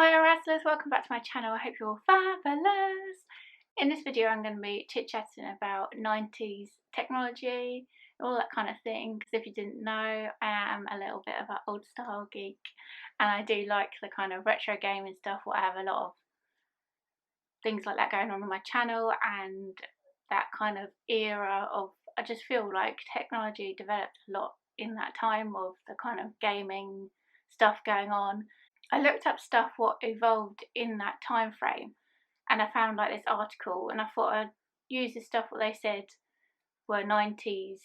Hi Razzlers, welcome back to my channel. I hope you're all fabulous. In this video I'm going to be chit-chatting about 90s technology, all that kind of thing, because if you didn't know, I am a little bit of an old style geek and I do like the kind of retro gaming stuff. I have a lot of things like that going on my channel, and that kind of era of, I just feel like technology developed a lot in that time of the kind of gaming stuff going on. I looked up stuff what evolved in that time frame, and I found like this article, and I thought I'd use the stuff what they said were 90s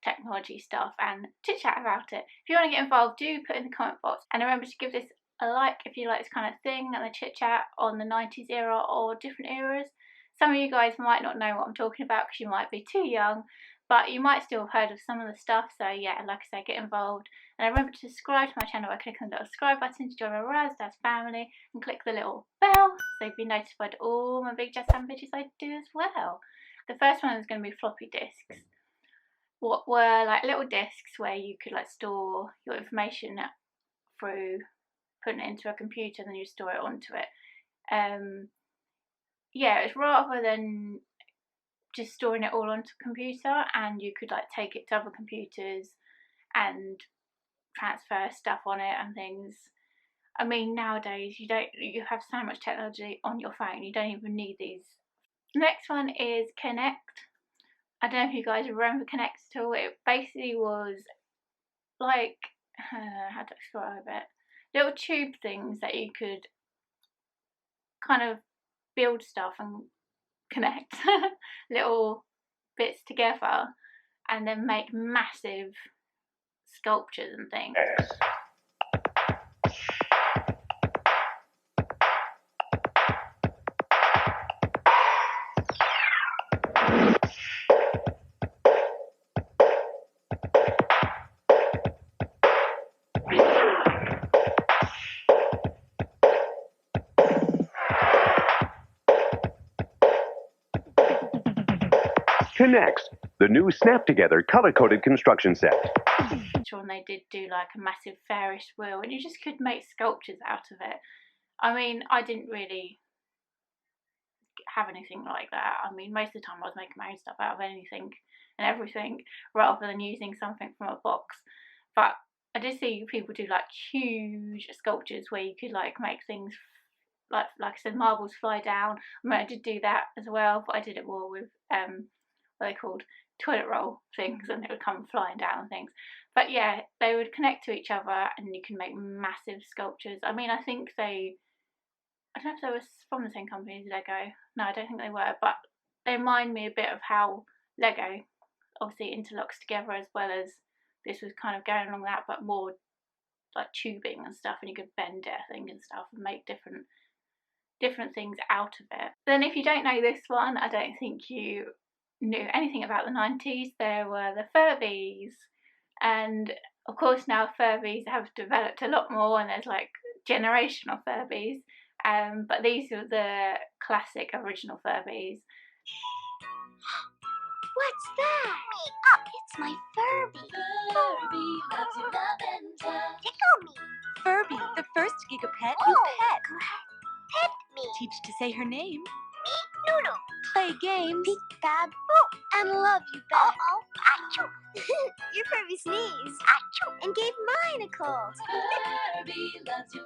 technology stuff and chit chat about it. If you want to get involved, do put in the comment box, and remember to give this a like if you like this kind of thing and the chit chat on the 90s era or different eras. Some of you guys might not know what I'm talking about because you might be too young, but you might still have heard of some of the stuff. So yeah, like I say, get involved. And remember to subscribe to my channel by clicking on the little subscribe button to join my Razzlers family, and click the little bell so you'll be notified of all my big jazz and videos I do as well. The first one is going to be floppy disks. What were like little disks where you could like store your information through putting it into a computer and then you store it onto it. Yeah, it's rather than just storing it all onto a computer, and you could like take it to other computers and transfer stuff on it and things. I mean, nowadays you have so much technology on your phone, you don't even need these. Next one is Connect. I don't know if you guys remember Connect Tool. It basically was like, how to describe it, little tube things that you could kind of build stuff and connect little bits together and then make massive sculptures and things. Next, the new snap-together color-coded construction set. And they did do like a massive Ferris wheel, and you just could make sculptures out of it. I mean, I didn't really have anything like that. I mean, most of the time I was making my own stuff out of anything and everything, rather than using something from a box. But I did see people do like huge sculptures where you could like make things like I said, marbles fly down. I mean, I did do that as well, but I did it more with what they called toilet roll things, and it would come flying down and things. But yeah, they would connect to each other and you can make massive sculptures. I mean, I think I don't know if they were from the same company as Lego. No, I don't think they were, but they remind me a bit of how Lego obviously interlocks together, as well as this was kind of going along that, but more like tubing and stuff, and you could bend it, I think, and stuff, and make different things out of it. Then if you don't know this one, I don't think you knew anything about the 90s. There were the Furbys, and of course now Furbys have developed a lot more, and there's like generational Furbys, but these are the classic original Furbys. What's that? It's my Furby. Furby loves you, lavender. Tickle me. Furby, the first gigapet you pet. Pet me. Teach to say her name. Me, Noodle. Play games. Peek-a-boo. And love you back. Oh, achoo. Your Furby sneezed. Achoo. And gave mine a cold. Furby loves you,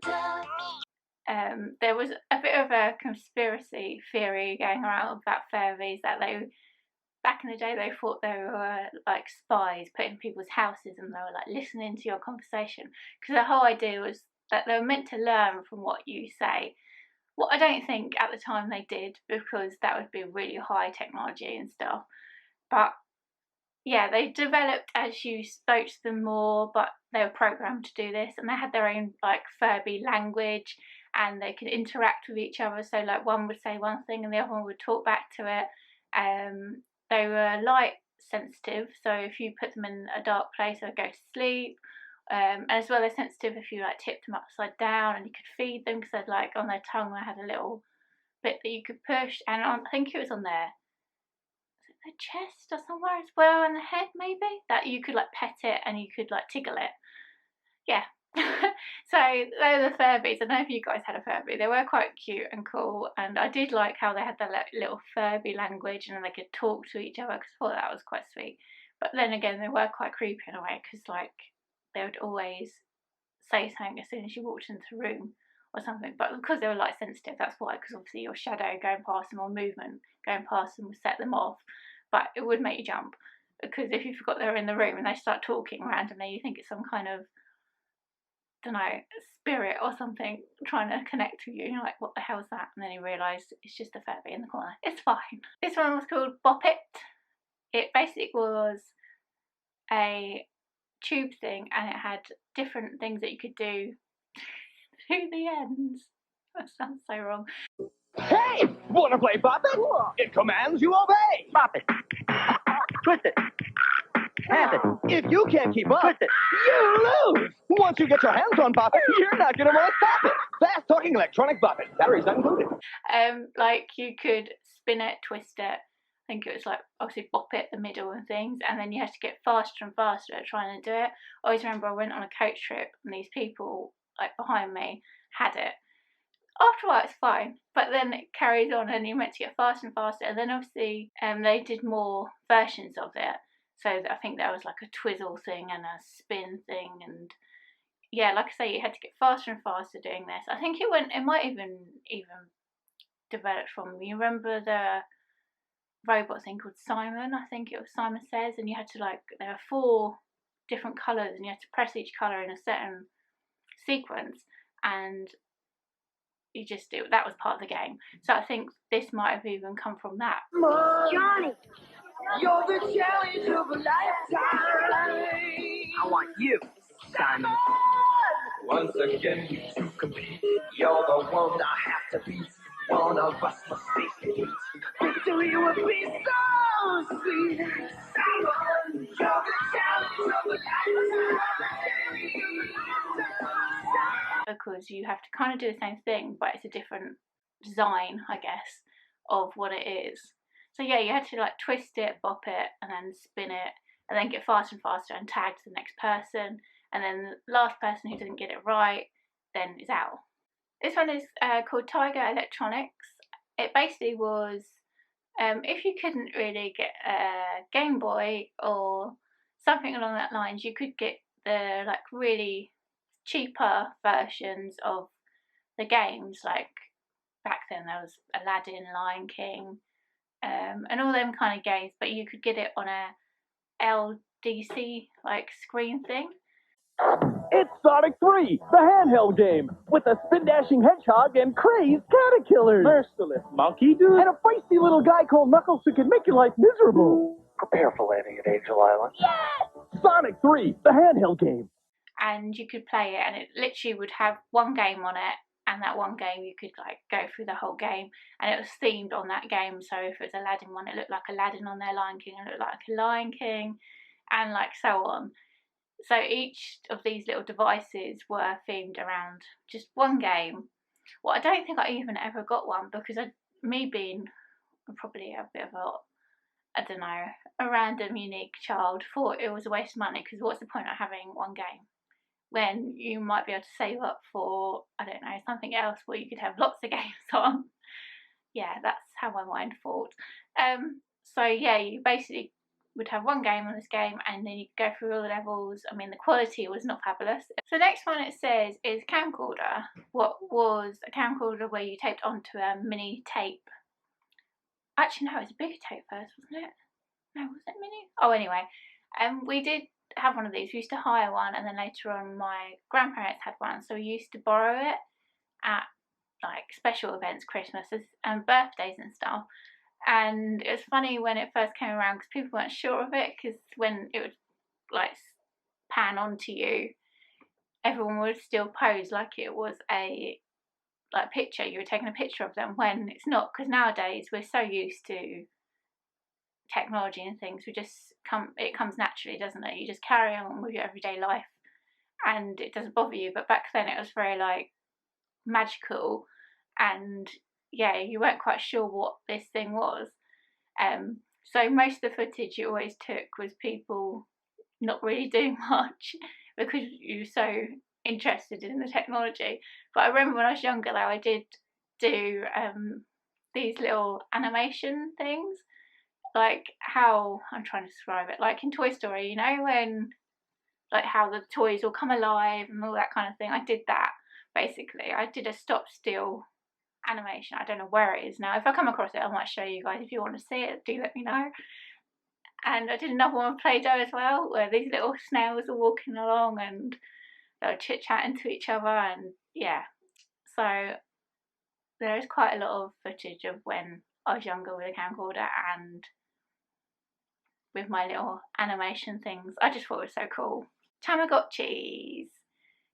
lavender. There was a bit of a conspiracy theory going around about Furbies, that back in the day they thought they were like spies put in people's houses, and they were like listening to your conversation, because the whole idea was that they were meant to learn from what you say. What I don't think at the time they did, because that would be really high technology and stuff. But yeah, they developed as you spoke to them more, but they were programmed to do this, and they had their own like Furby language, and they could interact with each other. So like one would say one thing and the other one would talk back to it. They were light sensitive, so if you put them in a dark place they would go to sleep. As well as sensitive if you like tipped them upside down, and you could feed them, because they'd like on their tongue they had a little bit that you could push, and I think it was on their chest or somewhere as well, and the head maybe, that you could like pet it and you could like tickle it. Yeah, So they're the Furbys. I don't know if you guys had a Furby. They were quite cute and cool, and I did like how they had the little Furby language and they could talk to each other, because I thought that was quite sweet. But then again, they were quite creepy in a way, because like they would always say something as soon as you walked into the room or something. But because they were light sensitive, that's why, because obviously your shadow going past them or movement going past them would set them off. But it would make you jump, because if you forgot they were in the room and they start talking randomly, you think it's some kind of, don't know, spirit or something trying to connect with you. You're like, what the hell is that? And then you realise it's just a Furby in the corner. It's fine. This one was called Bop It. It basically was a tube thing, and it had different things that you could do to the ends. That sounds so wrong. Hey! Wanna play Bop It? It commands you obey! Bop it. Twist it. Tap it. If you can't keep up, twist it. You lose! Once you get your hands on Bop It, you're not gonna want to stop it. Fast talking electronic Bop It. Batteries not included. Like you could spin it, twist it. I think it was like obviously bop it, the middle and things, and then you had to get faster and faster at trying to do it. I always remember I went on a coach trip and these people like behind me had it. After a while it's fine, but then it carries on and you're meant to get faster and faster, and then obviously they did more versions of it. So I think there was like a twizzle thing and a spin thing, and yeah, like I say, you had to get faster and faster doing this. I think it might even develop from, you remember the robot thing called Simon? I think it was Simon Says, and you had to like, there were 4 different colours and you had to press each colour in a certain sequence, and you just do that was part of the game. So I think this might have even come from that. Johnny! You're the challenge of a lifetime. I want you, Simon. Once again, you two compete. You're the one I have to beat. One of us must face defeat. Victory will be so sweet. Simon, you're the challenge of a lifetime. Because you have to kind of do the same thing, but it's a different design, I guess, of what it is. So yeah, you had to like twist it, bop it, and then spin it, and then get faster and faster and tag to the next person, and then the last person who doesn't get it right then is out. This one is called Tiger Electronics. It basically was, if you couldn't really get a Gameboy or something along that lines, you could get the like really cheaper versions of the games. Like back then there was Aladdin, Lion King, and all them kind of games, but you could get it on a LDC like screen thing. It's Sonic 3, the handheld game, with a spin-dashing hedgehog and crazed caterpillars. Merciless monkey dude. And a feisty little guy called Knuckles who can make your life miserable. Prepare for landing at Angel Island. Yes! Sonic 3, the handheld game. And you could play it, and it literally would have one game on it, and that one game you could like go through the whole game, and it was themed on that game. So if it was Aladdin one, it looked like Aladdin on there, Lion King, it looked like a Lion King, and like so on. So each of these little devices were themed around just one game. Well, I don't think I even ever got one, because me being probably a bit of a, I don't know, a random unique child, thought it was a waste of money, because what's the point of having one game when you might be able to save up for, I don't know, something else where you could have lots of games on. Yeah, that's how my mind thought. So yeah, you basically would have one game on this game, and then you could go through all the levels. I mean, the quality was not fabulous. So the next one it says is camcorder. What was a camcorder where you taped onto a mini tape. Actually no, it was a bigger tape first, wasn't it? No, was it mini? Oh, anyway, we did have one of these. We used to hire one, and then later on my grandparents had one, so we used to borrow it at like special events, Christmases and birthdays and stuff. And it was funny when it first came around, because people weren't sure of it, because when it would like pan onto you, everyone would still pose like it was a like picture, you were taking a picture of them, when it's not, because nowadays we're so used to technology and things, it comes naturally, doesn't it? You just carry on with your everyday life and it doesn't bother you. But back then it was very like magical, and yeah, you weren't quite sure what this thing was. So most of the footage you always took was people not really doing much, because you were so interested in the technology. But I remember when I was younger though, I did do these little animation things, like how, I'm trying to describe it, like in Toy Story, you know, when like how the toys will come alive and all that kind of thing. I did that basically. I did a stop still animation. I don't know where it is now. If I come across it, I might show you guys. If you want to see it, do let me know. And I did another one with Play-Doh as well, where these little snails are walking along and they were chit-chatting to each other, and yeah. So there is quite a lot of footage of when I was younger with a camcorder and with my little animation things. I just thought it was so cool. Tamagotchis.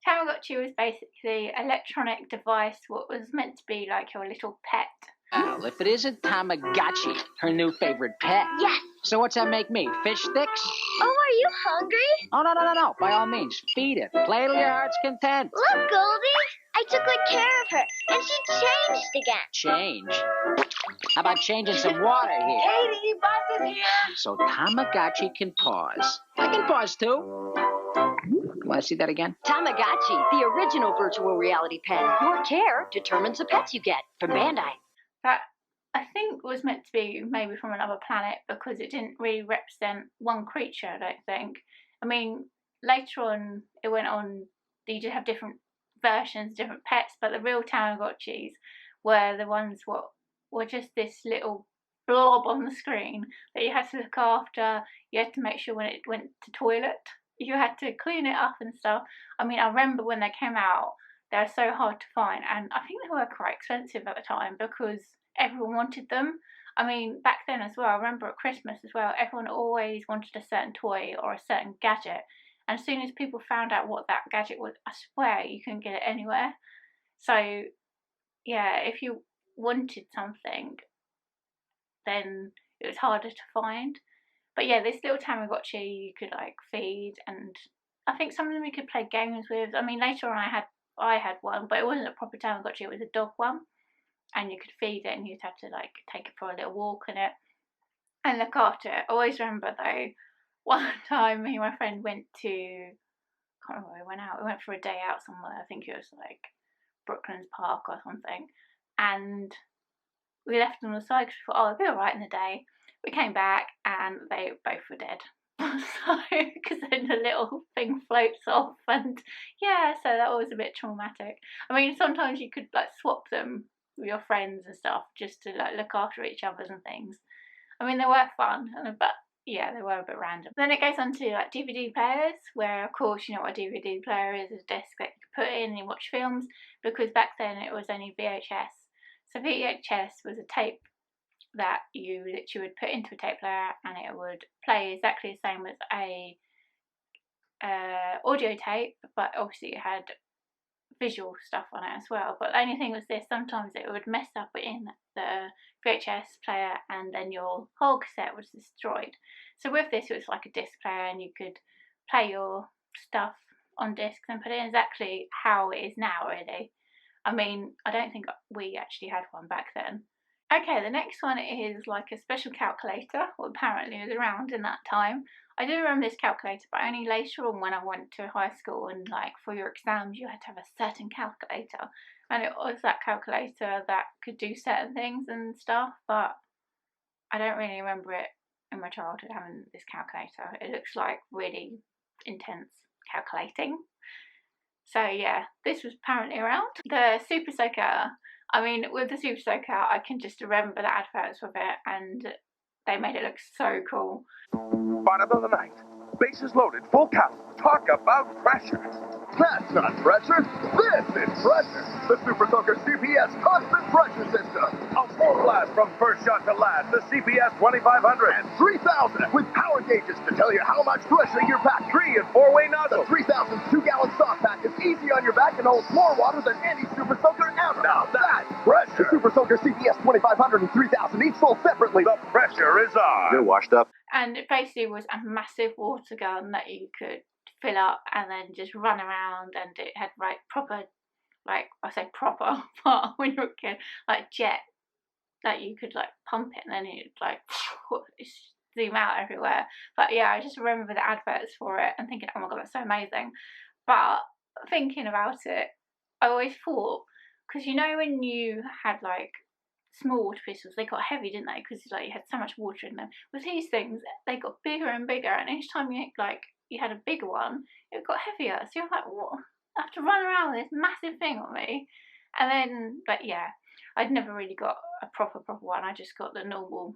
Tamagotchi was basically an electronic device what was meant to be like your little pet. Well, if it isn't Tamagotchi, her new favorite pet. Yes. So what's that make me, fish sticks? Oh, are you hungry? Oh, no. By all means, feed it. Play till your heart's content. Look, Goldie. I took good care of her, and she changed again. Change? How about changing some water here? Katie, Buzz is here. So Tamagotchi can pause. I can pause too. Want to see that again? Tamagotchi, the original virtual reality pet. Your care determines the pets you get. From Bandai. That I think was meant to be maybe from another planet because it didn't really represent one creature, I don't think. I mean, later on it went on, you did have different versions, different pets, but the real Tamagotchis were the ones what were just this little blob on the screen that you had to look after. You had to make sure when it went to toilet, you had to clean it up and stuff. I mean, I remember when they came out, they were so hard to find, and I think they were quite expensive at the time because everyone wanted them. I mean, back then as well, I remember at Christmas as well, everyone always wanted a certain toy or a certain gadget, and as soon as people found out what that gadget was, I swear you couldn't get it anywhere. So yeah, if you wanted something, then it was harder to find. But yeah, this little Tamagotchi you could like feed, and I think some of them you could play games with. I mean, later on I had one, but it wasn't a proper Tamagotchi, it was a dog one, and you could feed it and you'd have to like take it for a little walk in it and look after it. I always remember though, one time me and my friend went to, I can't remember where we went out, we went for a day out somewhere, I think it was like Brooklands Park or something, and we left them on the side because we thought, oh, it'll be alright in the day. We came back and they both were dead. So, because then the little thing floats off, and yeah, so that was a bit traumatic. I mean, sometimes you could like swap them with your friends and stuff just to like look after each other and things. I mean, they were fun, but yeah, they were a bit random. Then it goes on to like DVD players, where of course you know what a DVD player is, a disc that you put in and you watch films, because back then it was only VHS. So VHS was a tape that you literally would put into a tape player and it would play exactly the same as a audio tape, but obviously it had visual stuff on it as well. But the only thing was this, sometimes it would mess up in the VHS player and then your whole cassette was destroyed. So with this it was like a disc player and you could play your stuff on discs and put it in exactly how it is now really. I mean, I don't think we actually had one back then. Okay, the next one is like a special calculator, or apparently was around in that time. I do remember this calculator, but only later on when I went to high school and like for your exams you had to have a certain calculator. And it was that calculator that could do certain things and stuff, but I don't really remember it in my childhood having this calculator. It looks like really intense calculating. So yeah, this was apparently around. The Super Soaker. I mean, with the Super Soaker, I can just remember the adverts with it, and they made it look so cool. Bottom of the night. Bases loaded, full count. Talk about pressure. That's not pressure. This is pressure. The Super Soaker CPS constant pressure system. A full blast from first shot to last. The CPS 2500 And 3000 with power gauges to tell you how much pressure you're packing. 3 and 4-way The nozzle. 3000 2-gallon soft pack is easy on your back and holds more water than any Super Soaker ever. Now that's The pressure. Super Soaker CPS 2500 and 3000 each sold separately. The pressure is on. You're washed up. And it basically was a massive water gun that you could fill up and then just run around, and it had like proper, like I say proper, but when you're a kid, like jet that you could like pump it and then it'd like zoom out everywhere. But yeah, I just remember the adverts for it and thinking, oh my god, that's so amazing. But thinking about it, I always thought, because you know when you had like small water pistols, they got heavy, didn't they? Because like you had so much water in them. With these things, they got bigger and bigger, and each time you had a bigger one, it got heavier. So you're like, what? I have to run around with this massive thing on me. And then, but yeah, I'd never really got a proper one. I just got the normal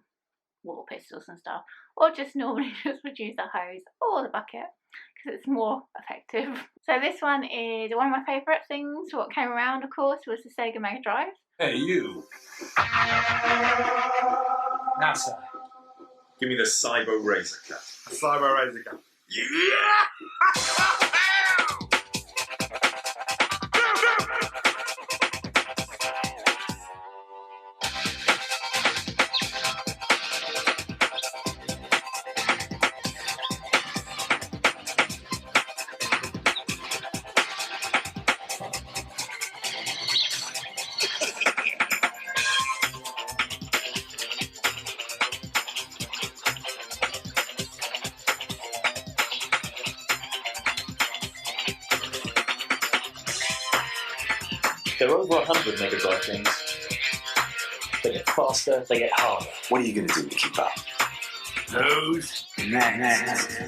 water pistols and stuff, or just normally just would use the hose or the bucket because it's more effective. So this one is one of my favourite things. What came around, of course, was the Sega Mega Drive. Hey, you. Now, sir. Give me the Cyber Razor Cut. Cyber Razor Cut. Yeah! There are over 100 Mega Drive things. They get faster, they get harder. What are you going to do to keep up? Who's next?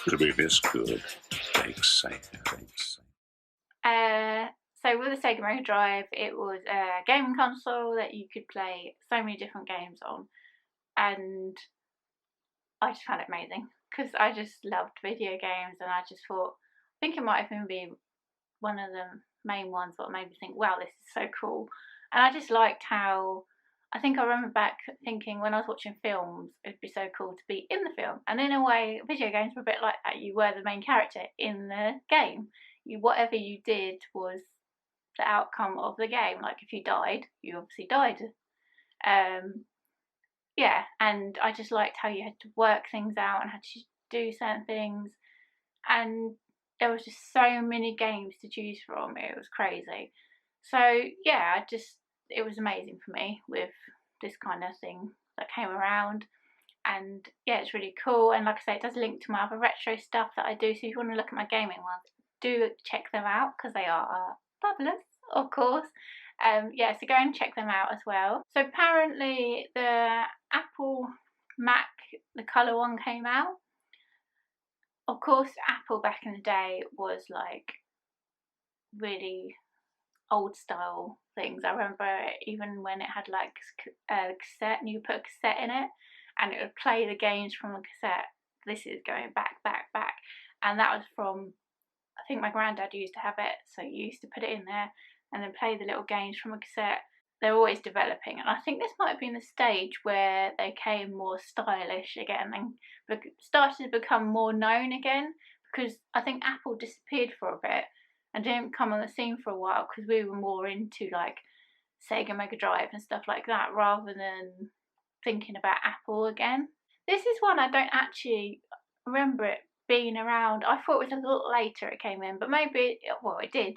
To be this good, thanks, Sega. So with the Sega Mega Drive, it was a gaming console that you could play so many different games on, and I just found it amazing because I just loved video games, and I just thought, I think it might even be one of the main ones that made me think, wow, this is so cool. And I just liked how, I think I remember back thinking when I was watching films, it'd be so cool to be in the film. And in a way, video games were a bit like that. You were the main character in the game. Whatever you did was the outcome of the game. Like if you died, you obviously died. Yeah, and I just liked how you had to work things out and had to do certain things. And there was just so many games to choose from. It was crazy. So yeah, it was amazing for me with this kind of thing that came around. And yeah, it's really cool. And like I say, it does link to my other retro stuff that I do. So if you want to look at my gaming ones, do check them out because they are fabulous, of course. Yeah, so go and check them out as well. So apparently the Apple Mac, the colour one came out. Of course, Apple back in the day was like really old style things. I remember even when it had like a cassette and you put a cassette in it and it would play the games from the cassette. This is going back. And that was from, I think my granddad used to have it. So you used to put it in there and then play the little games from a cassette. They're always developing, and I think this might have been the stage where they became more stylish again and started to become more known again, because I think Apple disappeared for a bit and didn't come on the scene for a while because we were more into like Sega Mega Drive and stuff like that rather than thinking about Apple again. This is one I don't actually remember it being around. I thought it was a little later it came in, but maybe, well, it did.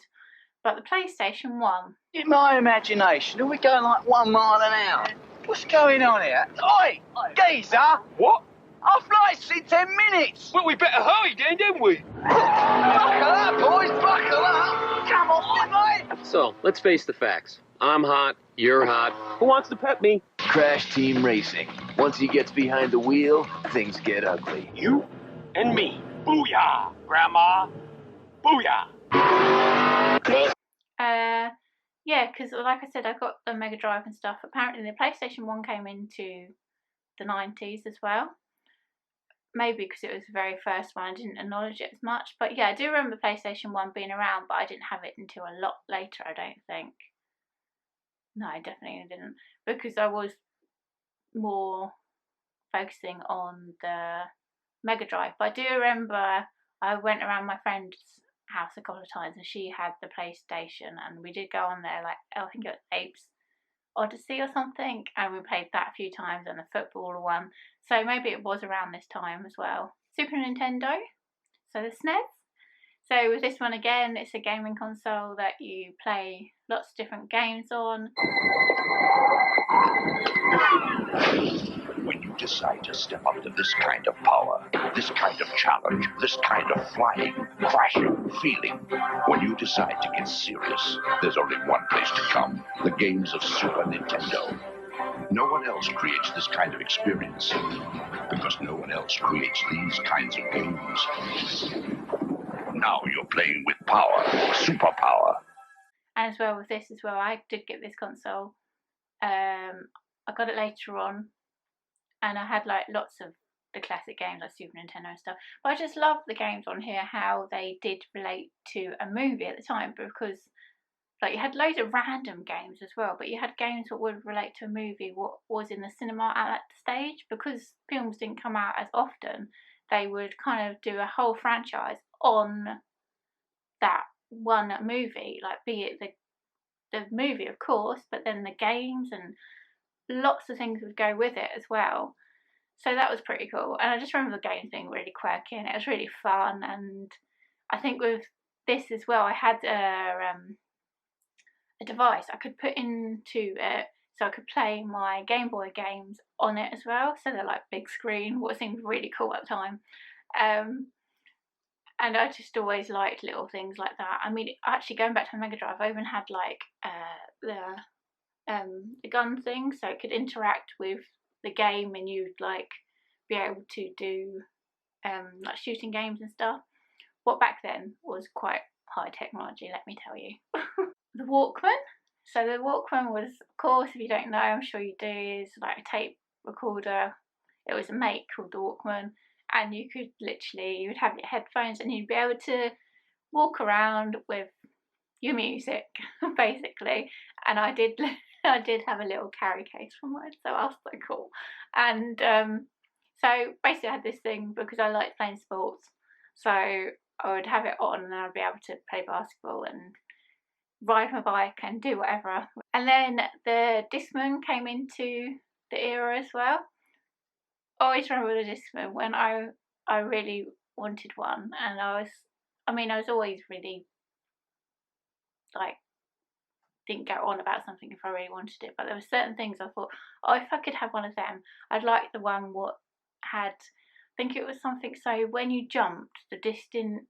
But the PlayStation 1. In my imagination, are we going like 1 mile an hour? What's going on here? Oi! Geezer! What? Our flight's in 10 minutes! Well, we better hurry then, don't we? Buckle up, boys, buckle up! Come on, mate! So, let's face the facts. I'm hot, you're hot. Who wants to pet me? Crash Team Racing. Once he gets behind the wheel, things get ugly. You and me. Booyah, Grandma. Booyah. Yeah, because like I said, I got the Mega Drive and stuff. Apparently the PlayStation 1 came into the 90s as well. Maybe because it was the very first one, I didn't acknowledge it as much. But yeah, I do remember PlayStation 1 being around, but I didn't have it until a lot later, I don't think. No, I definitely didn't. Because I was more focusing on the Mega Drive. But I do remember I went around my friend's house a couple of times and she had the PlayStation and we did go on there, like I think it was Apes Odyssey or something, and we played that a few times, and the football one. So maybe it was around this time as well. Super Nintendo, so the SNES. So with this one again, it's a gaming console that you play lots of different games on. When you decide to step up to this kind of power, this kind of challenge, this kind of flying, crashing, feeling, when you decide to get serious, there's only one place to come: the games of Super Nintendo. No one else creates this kind of experience, because no one else creates these kinds of games. Now you're playing with power, superpower. And as well with this as well, I did get this console. I got it later on, and I had like lots of the classic games like Super Nintendo and stuff. But I just love the games on here, how they did relate to a movie at the time, because like you had loads of random games as well, but you had games that would relate to a movie, what was in the cinema at that stage. Because films didn't come out as often, they would kind of do a whole franchise on that one movie, like be it the movie of course, but then the games and lots of things would go with it as well. So that was pretty cool. And I just remember the games being really quirky and it was really fun. And I think with this as well, I had a device I could put into it so I could play my Gameboy games on it as well. So they're like big screen, what seemed really cool at the time. And I just always liked little things like that. I mean, actually going back to the Mega Drive, I even had like the gun thing, so it could interact with the game and you'd like be able to do like shooting games and stuff. What back then was quite high technology, let me tell you. The Walkman. So the Walkman was, of course, if you don't know, I'm sure you do, is like a tape recorder. It was a make called the Walkman, and you could literally, you would have your headphones and you'd be able to walk around with your music basically. And I did have a little carry case for mine, so that was so cool. And so basically I had this thing because I liked playing sports, so I would have it on and I'd be able to play basketball and ride my bike and do whatever. And then the Discman came into the era as well. I always remember the Discman when I really wanted one, and I was always really like, didn't go on about something if I really wanted it, but there were certain things I thought, oh, if I could have one of them, I'd like the one what had, I think it was something, so when you jumped, the disc didn't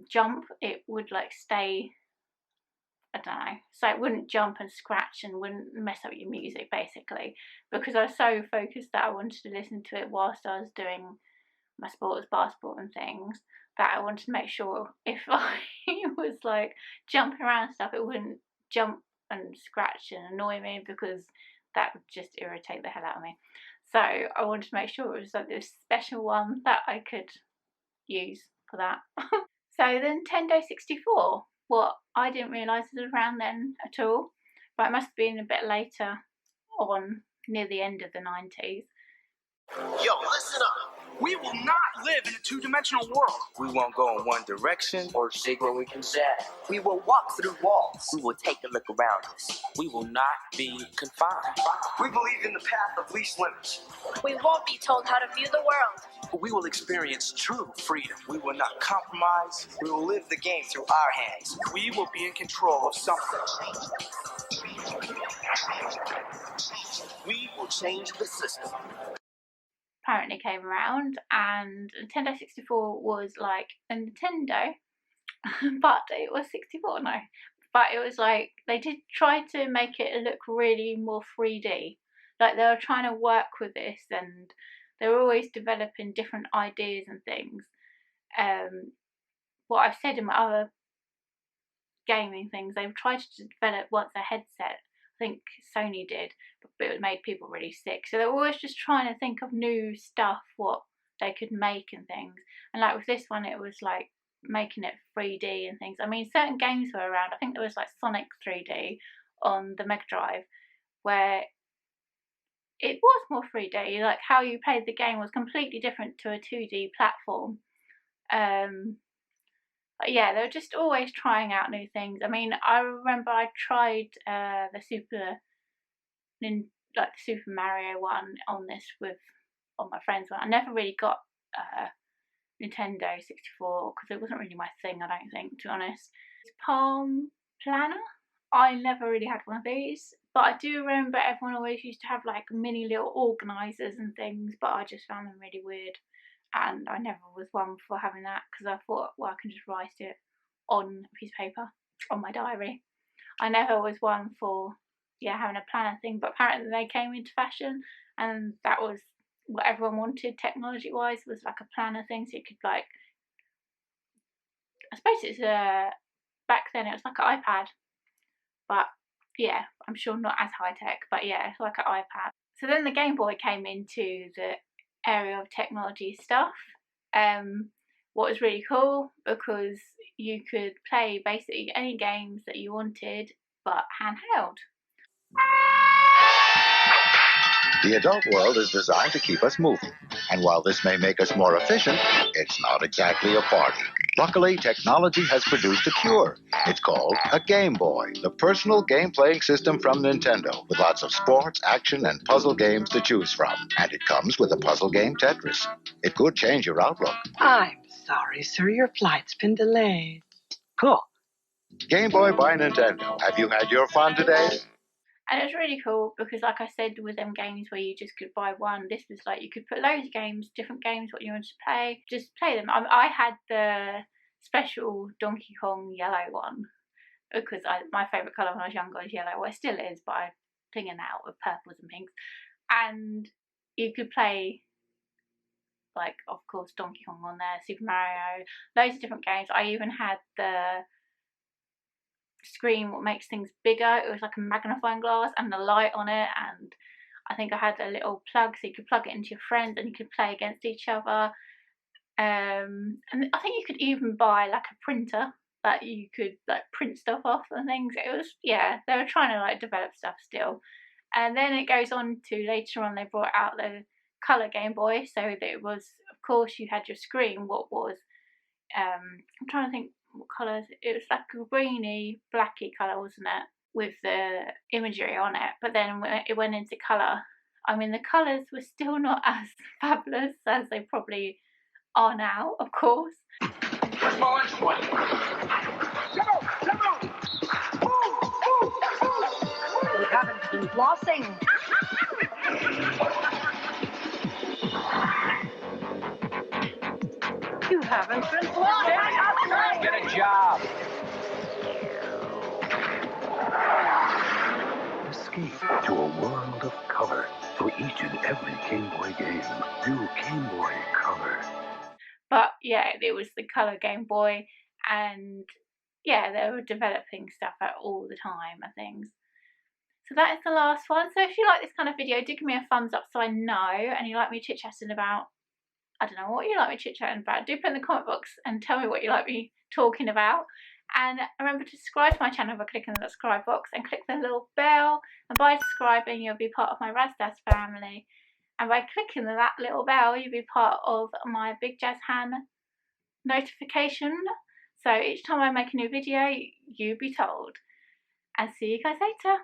jump, it would like stay, I don't know, so it wouldn't jump and scratch and wouldn't mess up your music basically, because I was so focused that I wanted to listen to it whilst I was doing my sports, basketball and things, that I wanted to make sure if I was like jumping around and stuff, it wouldn't jump and scratch and annoy me, because that would just irritate the hell out of me. So I wanted to make sure it was like this special one that I could use for that. So the Nintendo 64, what I didn't realise it was around then at all, but it must have been a bit later on, near the end of the 90s. Yo, listen up. We will not live in a two-dimensional world. We won't go in one direction or dig where we can say. We will walk through walls. We will take a look around us. We will not be confined. We believe in the path of least limits. We won't be told how to view the world. We will experience true freedom. We will not compromise. We will live the game through our hands. We will be in control of something. We will change the system. Apparently came around, and Nintendo 64 was like a Nintendo, but it was 64, no. But it was like, they did try to make it look really more 3D. Like they were trying to work with this, and they were always developing different ideas and things. What I've said in my other gaming things, they've tried to develop once a headset. I think Sony did, but it made people really sick. So they were always just trying to think of new stuff, what they could make and things. And like with this one, it was like making it 3D and things. I mean, certain games were around. I think there was like Sonic 3D on the Mega Drive, where it was more 3D. Like how you played the game was completely different to a 2D platform. But yeah, they were just always trying out new things. I mean, I remember I tried the Super Mario one on my friend's one. I never really got Nintendo 64 because it wasn't really my thing, I don't think, to be honest. Palm planner. I never really had one of these, but I do remember everyone always used to have like mini little organisers and things, but I just found them really weird, and I never was one for having that because I thought, well, I can just write it on a piece of paper on my diary. I never was one for having a planner thing, but apparently they came into fashion, and that was what everyone wanted technology wise, was like a planner thing, so you could like, I suppose it's back then it was like an iPad, but yeah, I'm sure not as high tech, but yeah, it's like an iPad. So then the Game Boy came into the area of technology stuff. What was really cool, because you could play basically any games that you wanted, but handheld. The adult world is designed to keep us moving. And while this may make us more efficient, it's not exactly a party. Luckily, technology has produced a cure. It's called a Game Boy, the personal game-playing system from Nintendo, with lots of sports, action, and puzzle games to choose from. And it comes with a puzzle game Tetris. It could change your outlook. I'm sorry, sir. Your flight's been delayed. Cool. Game Boy by Nintendo. Have you had your fun today? And it was really cool because, like I said, with them games where you just could buy one, this was like you could put loads of games, different games, what you wanted to play, just play them. I had the special Donkey Kong yellow one because my favourite colour when I was younger was yellow. Well, it still is, but I'm thinking out with purples and pinks. And you could play, like, of course, Donkey Kong on there, Super Mario, loads of different games. I even had the screen what makes things bigger. It was like a magnifying glass and the light on it, and I think I had a little plug so you could plug it into your friends and you could play against each other. And I think you could even buy like a printer that you could like print stuff off and things. It was, yeah, they were trying to like develop stuff still. And then it goes on to later on they brought out the colour Game Boy, so that it was, of course, you had your screen what was I'm trying to think what colours. It was like a greeny, blacky colour, wasn't it? With the imagery on it. But then when it went into colour, I mean, the colours were still not as fabulous as they probably are now, of course. Where's my lunch money? You haven't been flossing. You haven't been flossing. Get a job. Escape to a world of color for each and every Game Boy game. New Game Boy Color. But yeah, it was the colour Game Boy, and yeah, they were developing stuff out all the time and things. So that is the last one. So if you like this kind of video, do give me a thumbs up so I know, and you like me chit-chatting about, I don't know what you like me chit-chatting about. Do put in the comment box and tell me what you like me talking about. And remember to subscribe to my channel by clicking the subscribe box and click the little bell. And by subscribing, you'll be part of my Razdaz family. And by clicking that little bell, you'll be part of my Big Jazz Hand notification. So each time I make a new video, you'll be told. And see you guys later.